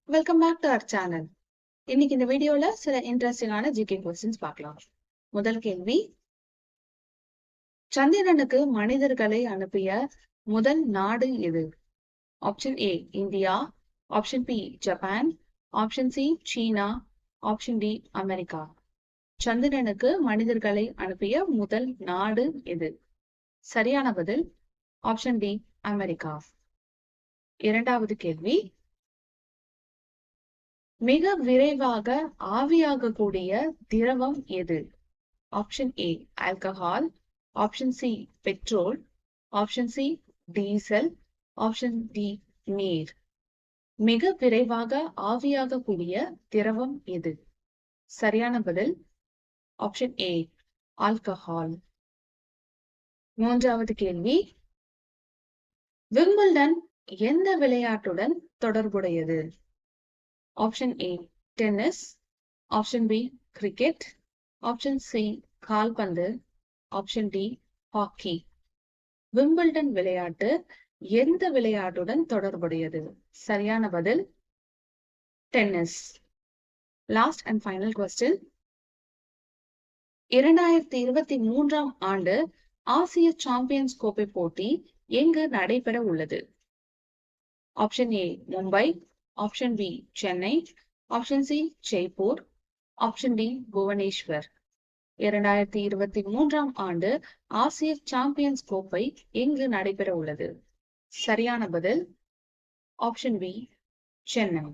Welcome back to our channel. இன்னைக்கு இந்த வீடியோல சில இன்ட்ரெஸ்டிங்கான ஜிகே கொஸ்டின்ஸ் பார்க்கலாம். முதல் கேள்வி, சந்திரனுக்கு மனிதர்களை அனுப்பிய முதல் நாடு எது? Option A India, option B Japan, option C சீனா, ஆப்ஷன் டி அமெரிக்கா. சந்திரனுக்கு மனிதர்களை அனுப்பிய முதல் நாடு எது? சரியான பதில் ஆப்ஷன் டி அமெரிக்கா. இரண்டாவது கேள்வி, மிக விரைவாக ஆவியாகக்கூடிய திரவம் எது? Option A alcohol, option C petrol, option C diesel, option D நீர். மிக விரைவாக ஆவியாகக்கூடிய திரவம் எது? சரியான பதில் ஆப்ஷன் ஏ ஆல்கஹால். மூன்றாவது கேள்வி, விம்பிள்டன் எந்த விளையாட்டுடன் தொடர்புடையது? Option A tennis, option B cricket, option C கால்பந்து, ஆப்ஷன் டி ஹாக்கி. விம்பிள்டன் விளையாட்டு எந்த விளையாட்டுடன் தொடர்புடையது? சரியான பதில் tennis. Last and final question, 2023 ஆண்டு ஆசிய சாம்பியன்ஸ் கோப்பை போட்டி எங்கு நடைபெற உள்ளது? Option A Mumbai, option B Chennai, option C Jaipur, option D Bhubaneswar. 2023 ஆண்டு ஆசிய சாம்பியன்ஸ் கோப்பை எங்கு நடைபெற உள்ளது? சரியான பதில் ஆப்ஷன் பி சென்னை.